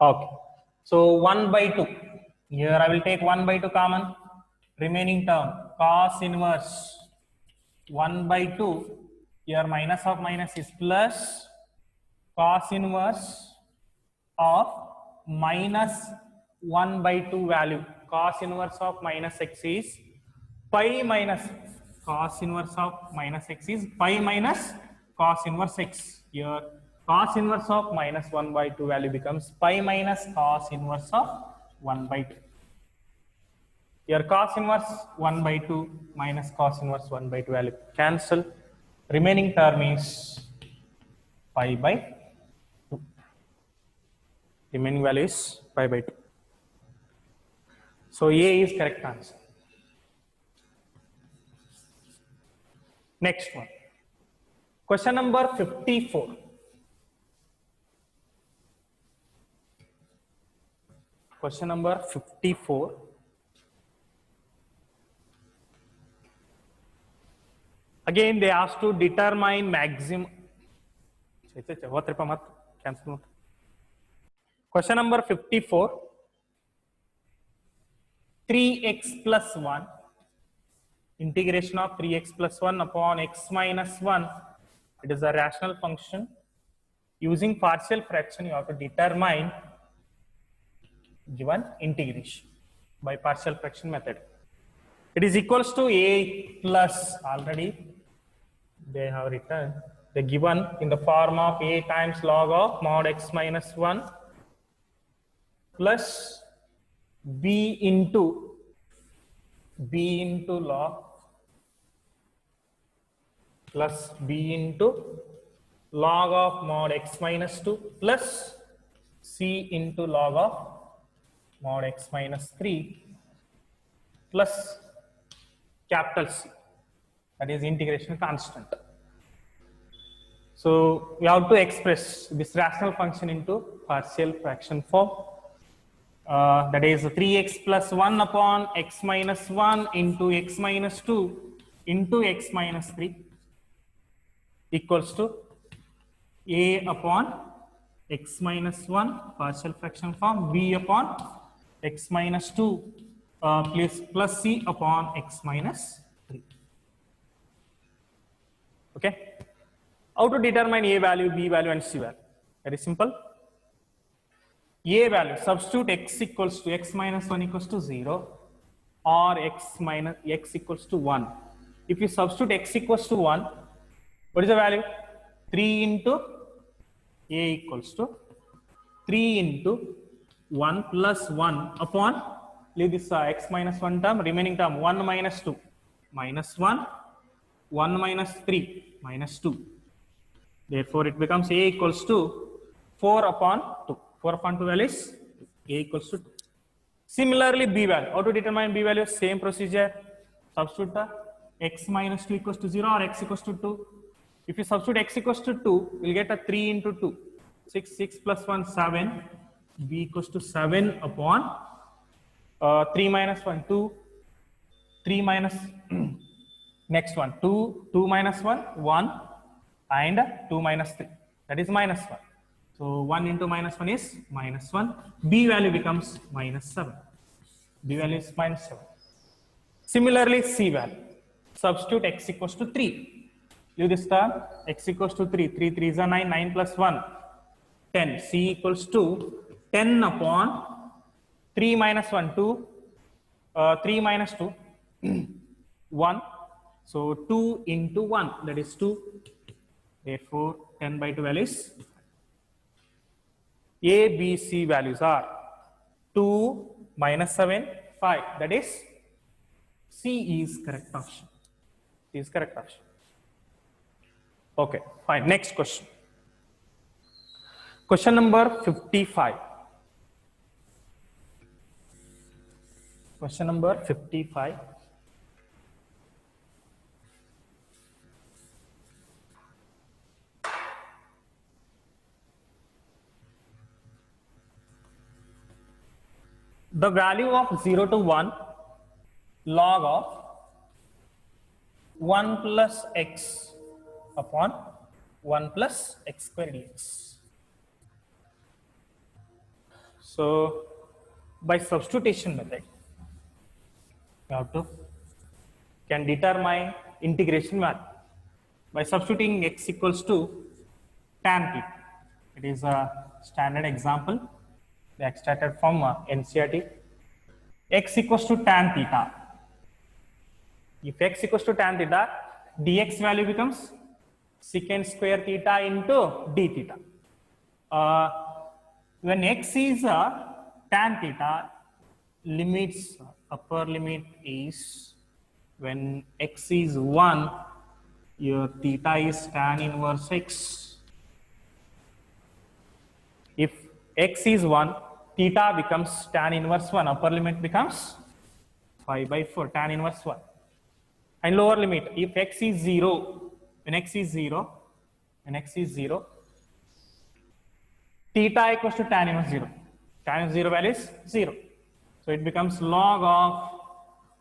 Okay. So 1 by 2. Here I will take 1 by 2 common. Remaining term cos inverse 1 by 2. Here minus of minus is plus cos inverse of minus 1 by 2 value. Cos inverse of minus x is pi minus cos inverse of minus x is pi minus cos inverse x. Here cos inverse of minus 1 by 2 value becomes pi minus cos inverse of 1 by 2. Here cos inverse 1 by 2 minus cos inverse 1 by 2 value cancel. Remaining term is pi by 2. Remaining value is pi by 2. So A is correct answer. Next one. Question number 54. Question number 54. Again, they asked to determine maximum. Question number 54. 3x plus 1. Integration of 3x plus 1 upon x minus 1. It is a rational function. Using partial fraction, you have to determine given integration by partial fraction method. It is equals to a plus, already they have written, they given in the form of a times log of mod x minus 1 plus b into log plus b into log of mod x minus 2 plus c into log of mod x minus 3 plus capital C, that is integration constant. So we have to express this rational function into partial fraction form. That is 3x plus 1 upon x minus 1 into x minus 2 into x minus 3 equals to a upon x minus 1 partial fraction form, b upon x minus 2 plus c upon x minus 3. Okay. How to determine a value, b value and c value? Very simple. A value, substitute x equals to x minus 1 equals to 0 or x equals to 1. If you substitute x equals to 1, what is the value? 3 into a equals to 3 into 1 plus 1 upon, leave this x minus 1 term, remaining term 1 minus 2, minus 1, 1 minus 3, minus 2. Therefore, it becomes a equals to 4 upon 2. 4 upon 2 value is a equals to 2. Similarly, b value. How to determine b value? Same procedure. Substitute the x minus 2 equals to 0 or x equals to 2. If you substitute x equals to 2, we'll get a 3 into 2. 6 plus 1, 7. B equals to 7 upon 3 minus 1, 2. 3 minus next one, 2. 2 minus 1, 1. And 2 minus 3. That is minus 1. So 1 into minus 1 is minus 1. B value becomes minus 7. B value is minus 7. Similarly, C value. Substitute x equals to 3. Leave this term. X equals to 3. 3 3 is a 9. 9 plus 1. 10. C equals to 10 upon 3 minus 1. 2. 3 minus 2. 1. So 2 into 1. That is 2. Therefore, 10 by 2 values. A, B, C values are 2, minus 7, 5. That is C is correct option. C is correct option. Okay, fine. Next question. Question number 55. Question number 55. The value of 0 to 1 log of 1 plus x upon 1 plus x squared dx. So by substitution method, you have to can determine integration value by substituting x equals to tan theta. It is a standard example they extracted from NCERT. X equals to tan theta. If x equals to tan theta, dx value becomes secant square theta into d theta. When x is tan theta, limits upper limit is when x is 1, your theta is tan inverse x. If x is 1, theta becomes tan inverse 1, upper limit becomes 5 by 4, tan inverse 1. And lower limit, if x is 0, when x is 0, theta equals to tan inverse 0. Tan inverse 0 value is 0. So it becomes log of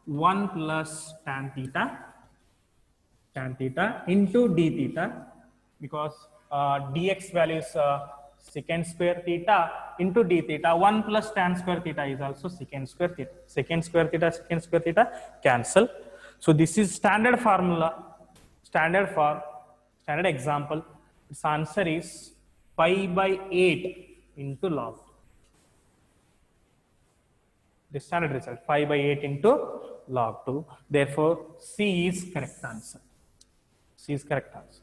1 plus tan theta into d theta, because dx value is secant square theta into d theta. 1 plus tan square theta is also secant square theta. Secant square theta cancel. So this is standard formula, standard example. Its answer is 5 by 8 into log. The standard result 5 by 8 into log 2. Therefore, C is correct answer. C is correct answer.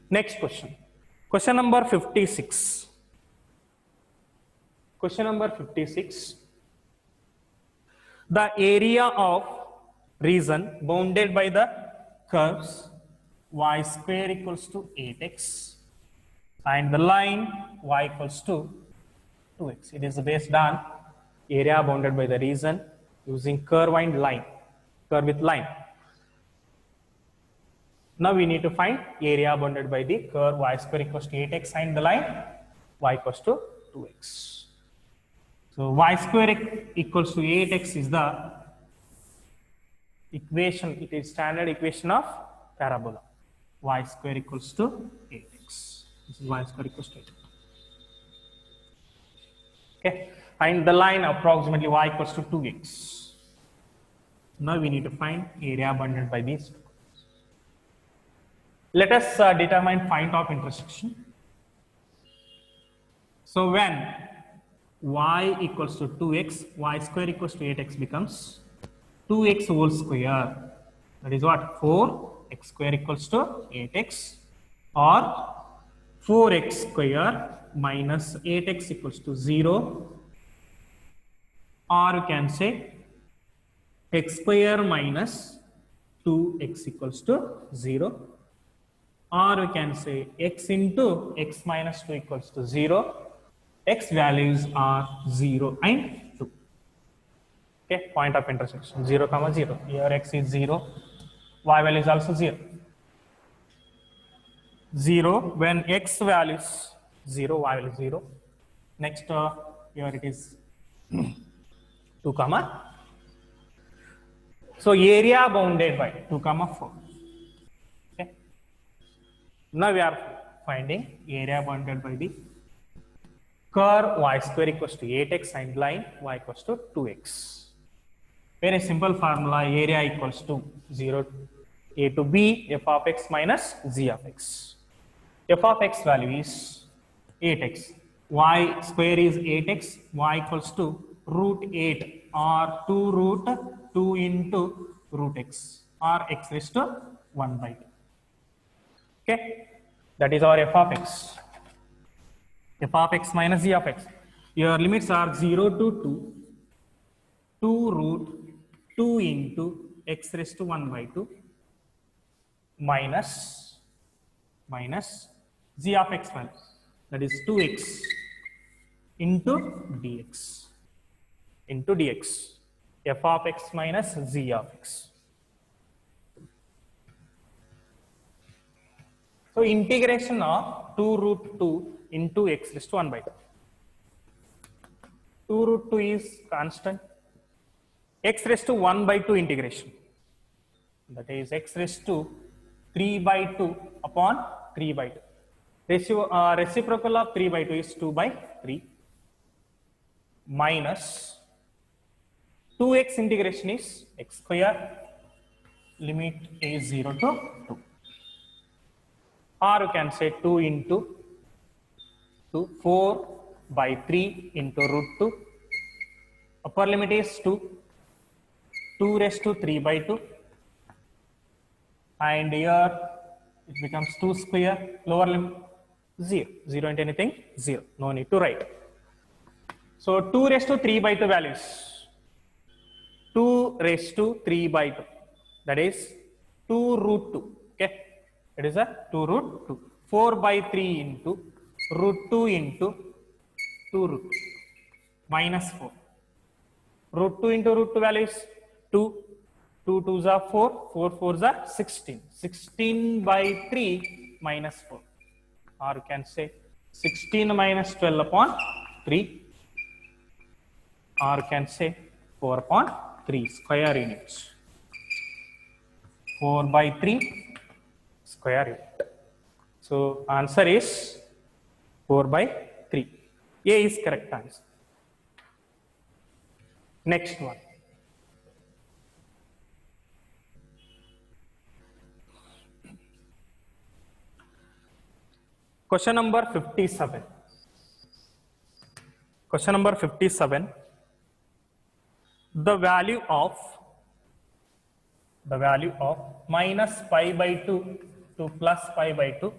Next question. Question number 56. Question number 56. The area of region bounded by the curves y square equals to 8x and the line y equals to 2x. It is based on area bounded by the region using curve and line, curve with line. Now we need to find area bounded by the curve y square equals to 8x and the line y equals to 2x. So y square equals to 8x is the equation, it is standard equation of parabola. Y square equals to 8x. This is y square equals to 8x. Okay, and the line approximately y equals to 2x. Now we need to find area bounded by these two. Let us determine point of intersection. So when y equals to 2x, y square equals to 8x becomes 2x whole square. That is what? 4x square equals to 8x, or 4x square minus 8x equals to 0, or you can say x square minus 2x equals to 0, or you can say x into x minus 2 equals to 0. X values are 0 and 2. Okay, point of intersection 0, 0. Here x is 0, y value is also 0. 0 when x value is 0, y value is 0. Next, here it is 2, comma. So area bounded by 2, 4. Okay. Now we are finding area bounded by the curve y square equals to 8x and line y equals to 2x. Very simple formula, area equals to 0 a to b f of x minus z of x. F of x value is 8x. Y square is 8x. Y equals to root 8 or 2 root 2 into root x, or x raised to 1 by 2. Okay, that is our f of x. F of x minus z of x. Your limits are 0 to 2, 2 root 2 into x raised to 1 by 2 minus z of x value, that is 2x into dx, f of x minus z of x. So integration of 2 root 2 into x raised to 1 by 2. 2 root 2 is constant. X raised to 1 by 2 integration, that is x raised to 3 by 2 upon 3 by 2. Reciprocal of 3 by 2 is 2 by 3. minus 2x integration is x square, limit is 0 to 2. Or you can say 2 into 2, 4 by 3 into root 2. Upper limit is 2, 2 raised to 3 by 2. And here it becomes 2 square, lower limit 0. 0 into anything? 0. No need to write. So 2 raised to 3 by 2 values. 2 raised to 3 by 2. That is 2 root 2. Okay. It is a 2 root 2. 4 by 3 into root 2 into 2 root 2 minus 4. Root 2 into root 2 value is 2. 2 2s are 4. 4 4s are 16. 16 by 3 minus 4. Or you can say 16 minus 12 upon 3. Or you can say 4 upon 3 square units. 4 by 3 square unit. So answer is 4 by 3. A is correct answer. Next one. Question number 57. Question number 57. The value of minus pi by 2 to plus pi by 2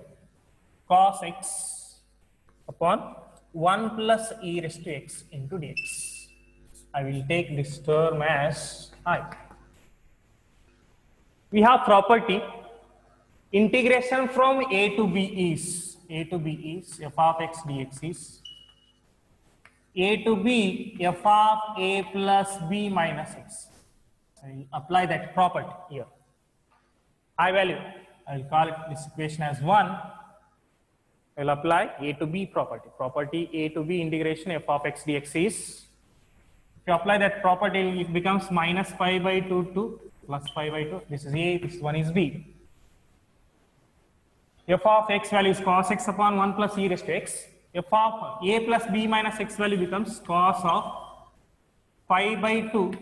cos x upon 1 plus e raised to x into dx. I will take this term as I. We have property integration from a to b is f of x dx is a to b f of a plus b minus x. I will apply that property here. I value, I will call it this equation as 1. I will apply a to b property. Property a to b integration f of x dx is, if you apply that property, it becomes minus pi by 2 to plus pi by 2. This is a, this one is b. F of x value is cos x upon 1 plus e raised to x. F of a plus b minus x value becomes cos of pi by 2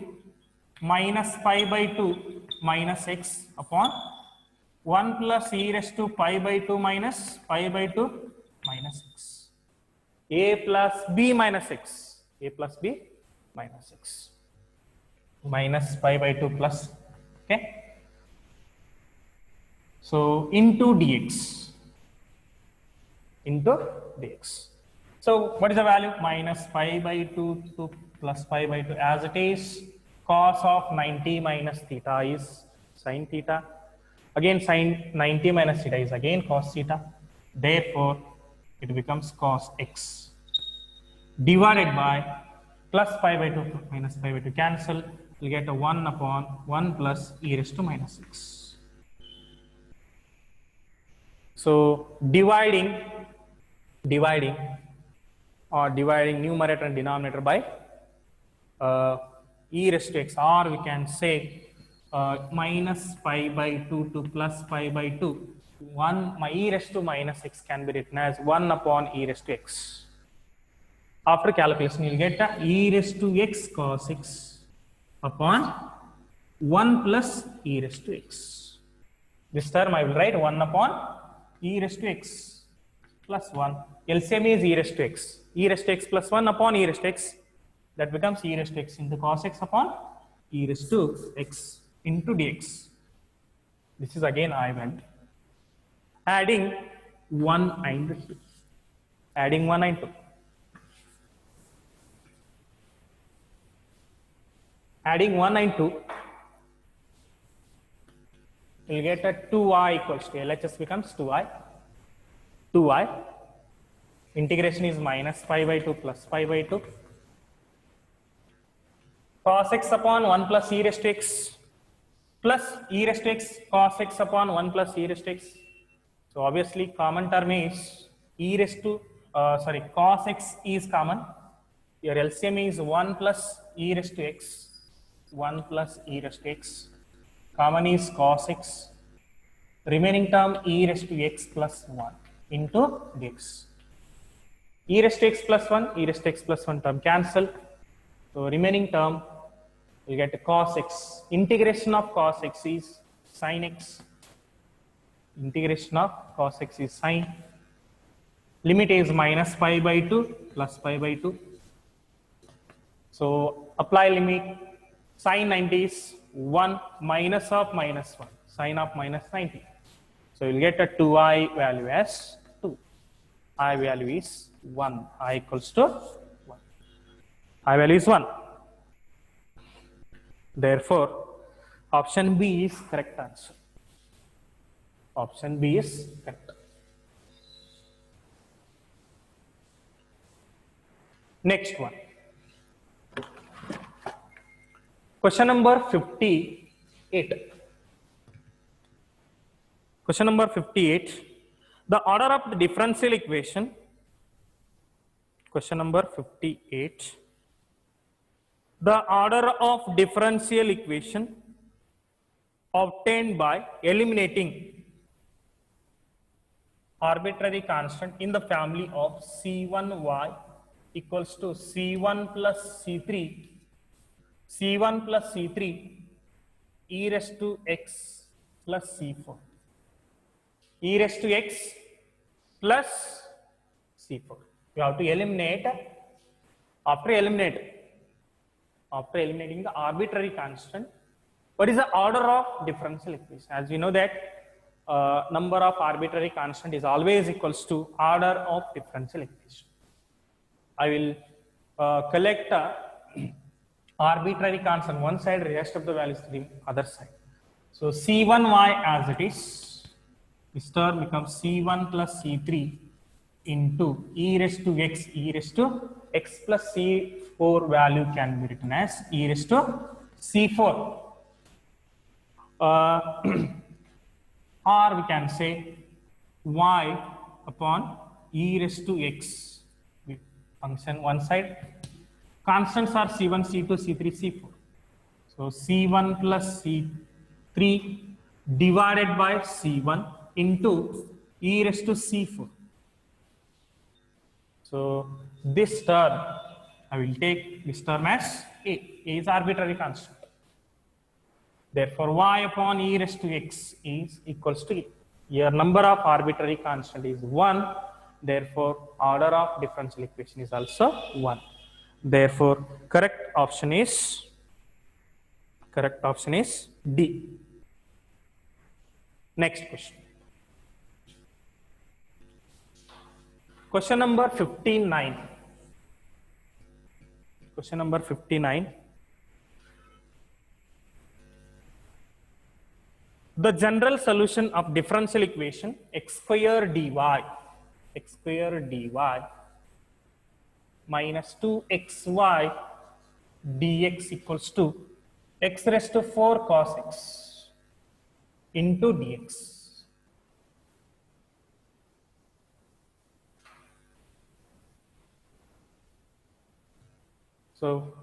minus pi by 2 minus x upon 1 plus e raised to pi by 2 minus pi by 2 minus x. A plus b minus x. A plus b minus x. Minus pi by 2 plus. Okay. So into dx. Into dx. So what is the value? Minus pi by 2 to plus pi by 2 as it is. Cos of 90 minus theta is sin theta. Again sin 90 minus theta is again cos theta. Therefore it becomes cos x divided by plus pi by 2 minus pi by 2 cancel. We'll get a 1 upon 1 plus e raised to minus x. So dividing numerator and denominator by e raised to x, or we can say minus pi by 2 to plus pi by 2. 1 my e raised to minus x can be written as 1 upon e raised to x. After calculation, you will get e raised to x cos x upon 1 plus e raised to x. This term I will write 1 upon e raised to x plus 1. LCM is e raised to x. E raised to x plus 1 upon e raised to x. That becomes e raised to x into cos x upon e raised to x into dx. This is again I went. Adding 1 and 2. Adding 1 and 2. Adding 1 and 2. We'll get a 2i equals to LHS becomes 2i. 2i. Integration is minus pi by 2 plus pi by 2. Cos x upon 1 plus e raised to x plus e raised to x cos x upon 1 plus e raised to x. So obviously common term is e raised to cos x is common. Your LCM is 1 plus e raised to x. 1 plus e raised to x. Common is cos x. Remaining term e raised to x plus 1 into dx. E raised to x plus 1, e raised to x plus 1 term cancel. So remaining term, you get cos x. Integration of cos x is sin x. Integration of cos x is sin. Limit is minus pi by 2 plus pi by 2. So apply limit. Sin 90 is 1 minus of minus 1. Sin of minus 90. So you'll get a 2i value as 2. I value is 1. I equals to 1. I value is 1. Therefore, option B is correct answer. Option B is correct. Next one. Question number 58. Question number 58. The order of the differential equation. Question number 58. The order of differential equation obtained by eliminating arbitrary constant in the family of C1y equals to C1 plus C3, C1 plus C3 e raised to x plus C4, e raised to x plus C4. You have to eliminate. After eliminating the arbitrary constant, what is the order of differential equation? As we know that number of arbitrary constant is always equals to order of differential equation. I will collect arbitrary constant one side, rest of the values to the other side. So C1y as it is, this term becomes C1 plus C3 into e raised to x plus C4 value can be written as e raised to C4. Or we can say y upon e raised to x. Function one side. Constants are C1, C2, C3, C4. So C1 plus C3 divided by C1 into e raised to C4. So this term, I will take this term as A. A is arbitrary constant. Therefore, y upon e raised to x is equals to A. Here number of arbitrary constant is 1. Therefore, order of differential equation is also 1. Therefore, correct option is D. Next question. Question number 59. Question number 59. The general solution of differential equation x square dy minus 2xy dx equals to x raised to 4 cos x into dx. So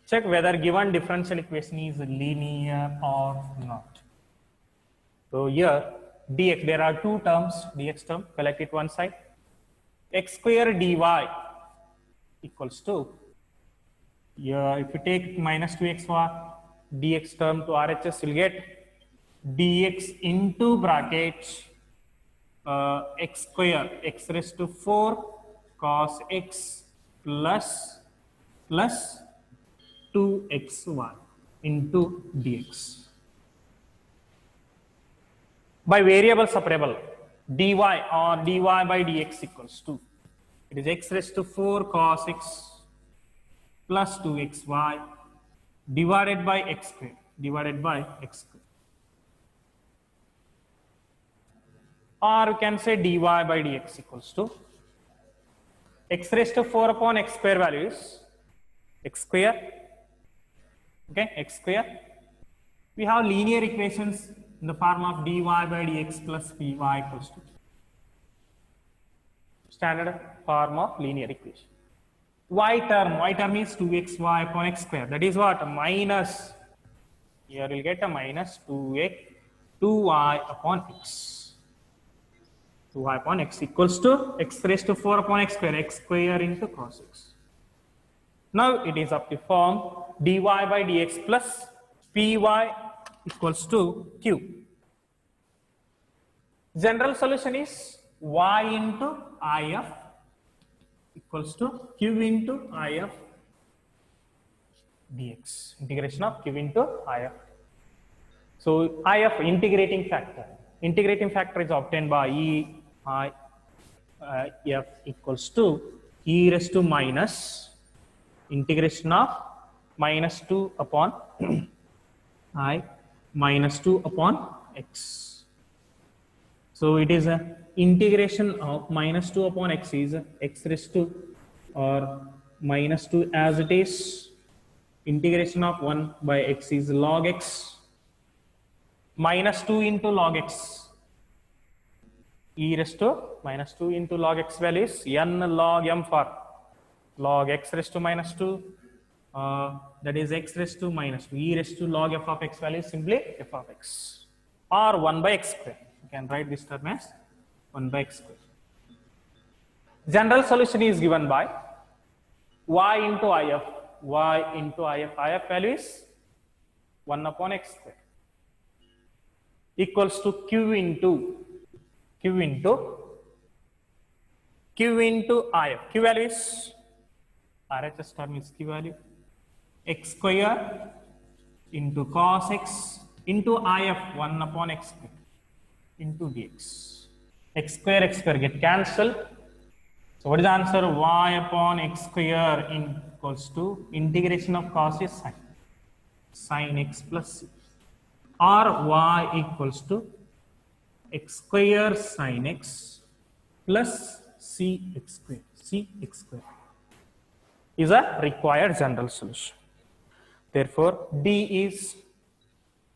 check whether given differential equation is linear or not. So here dx, there are two terms, dx term, collect it one side. X square dy equals to, here if you take minus 2xy dx term to RHS, you'll get dx into bracket x square x raised to 4 cos x plus 2xy into dx. By variable separable, dy or dy by dx equals to, it is x raised to 4 cos x plus 2xy divided by x square, or we can say dy by dx equals to x raised to 4 upon x square values, x square, okay, x square. We have linear equations in the form of dy by dx plus py equals to, standard form of linear equation. Y term is 2xy upon x square. That is what? Minus, here we will get a minus 2y upon x. 2y upon x equals to x raised to 4 upon x square into cos x. Now it is of the form dy by dx plus py equals to q. General solution is y into if equals to q into if dx. Integration of q into if. So if integrating factor. Integrating factor is obtained by if equals to e raised to minus integration of minus 2 upon I minus 2 upon x. So it is a integration of minus 2 upon x is x raised to or minus 2 as it is. Integration of 1 by x is log x minus 2 into log x. E raised to minus 2 into log x value is n log m for log x raised to minus 2. That is x raised to minus 2. E raised to log f of x value is simply f of x or 1 by x square. You can write this term as 1 by x square. General solution is given by y into if. Y into if. If value is 1 upon x square equals to q into if. Q value is RHS term is q value x square into cos x into if 1 upon x square into dx. X square get cancelled. So what is the answer? Y upon x square equals to integration of cos is sin x plus c, or y equals to x square sin x plus cx square is a required general solution. Therefore, D is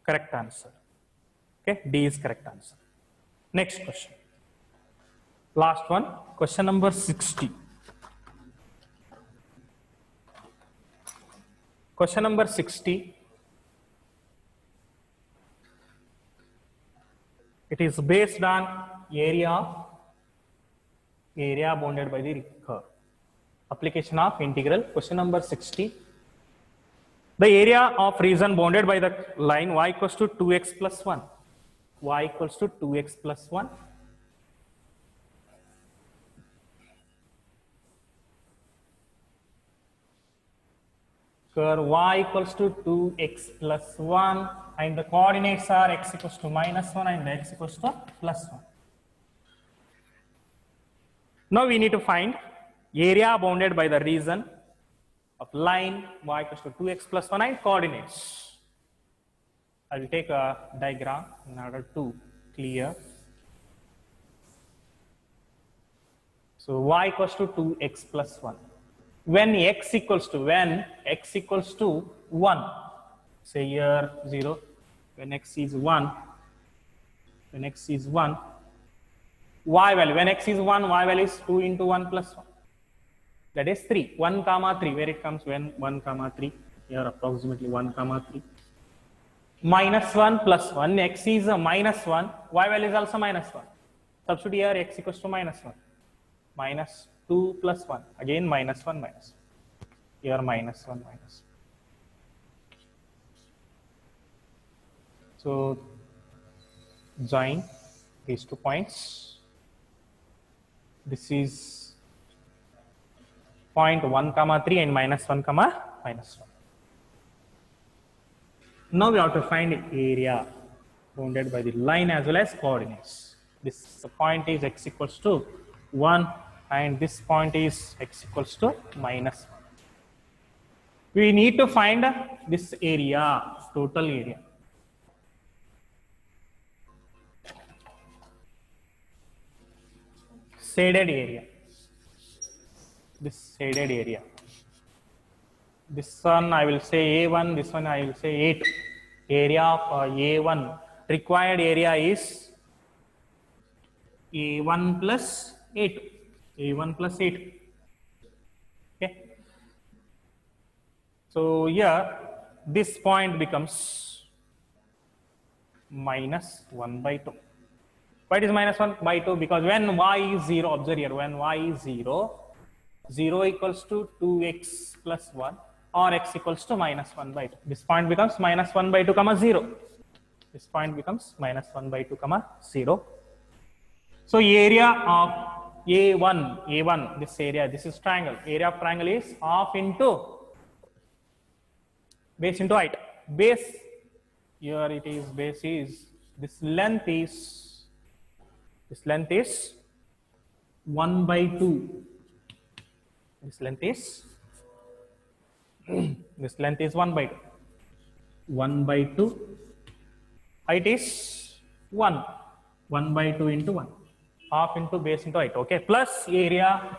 correct answer. Okay, D is correct answer. Next question. Last one, question number 60. Question number 60. It is based on area bounded by the curve. Application of integral. Question number 60. The area of region bounded by the line y equals to 2x plus 1. Y equals to 2x plus 1. Curve y equals to 2x plus 1 and the coordinates are x equals to minus 1 and x equals to plus 1. Now we need to find area bounded by the region of line y equals to 2x plus 1 and coordinates. I will take a diagram in order to clear. So y equals to 2x plus 1. When x equals to 1, say here 0, when x is 1, y value, when x is 1, y value is 2 into 1 plus 1. That is 3, 1 comma 3, where it comes when 1 comma 3, here approximately 1 comma 3. Minus 1 plus 1, x is a minus 1, y value is also minus 1. Substitute here x equals to minus 1. Minus 2 plus 1, again minus 1 minus 1. Here minus 1 minus 1. So join these 2 points. This is point 1 comma 3 and minus 1 comma minus 1. Now we have to find area bounded by the line as well as coordinates. This point is x equals to 1 and this point is x equals to minus 1. We need to find this area, total area. Shaded area. This shaded area. This one I will say A1, this one I will say A2. Area of A1, required area is A1 plus A2. A1 plus A2. Okay. So here this point becomes minus 1 by 2. Why it is minus 1 by 2? Because when y is 0, observe here, when y is 0, 0 equals to 2x plus 1 or x equals to minus 1 by 2. This point becomes minus 1 by 2 comma 0. This point becomes minus 1 by 2 comma 0. So area of A1, this area, this is triangle. Area of triangle is half into base into height. Base, here it is, base is, this length is 1 by 2. This length is, this length is 1 by 2. 1 by 2. Height is 1. 1 by 2 into 1. Half into base into height. Okay. Plus area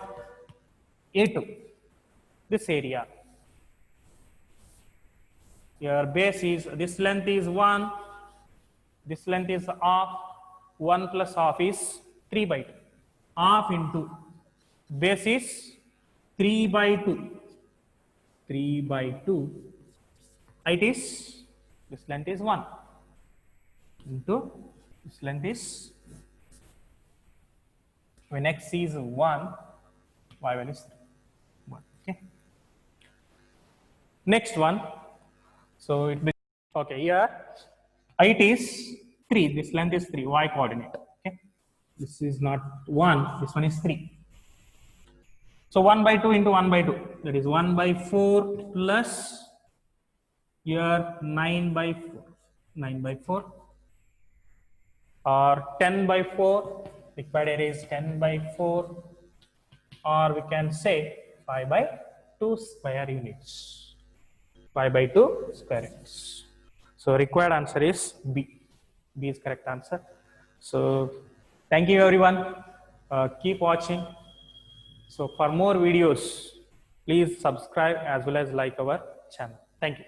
A2. This area. Your base is, this length is 1. This length is half. 1 plus half is 3 by 2. Half into base is 3 by 2. 3 by 2. Height is, this length is 1. Into this length is, when x is 1, y value is 1. Okay. Next one. So it okay, here height is 3. This length is 3. Y coordinate. Okay. This is not 1. This one is 3. So 1 by 2 into 1 by 2. That is 1 by 4 plus here 9 by 4. 9 by 4. Or 10 by 4. Required area is 10 by 4. Or we can say 5 by 2 square units. 5 by 2 square units. So required answer is B. B is correct answer. So thank you everyone. Keep watching. So for more videos, please subscribe as well as like our channel. Thank you.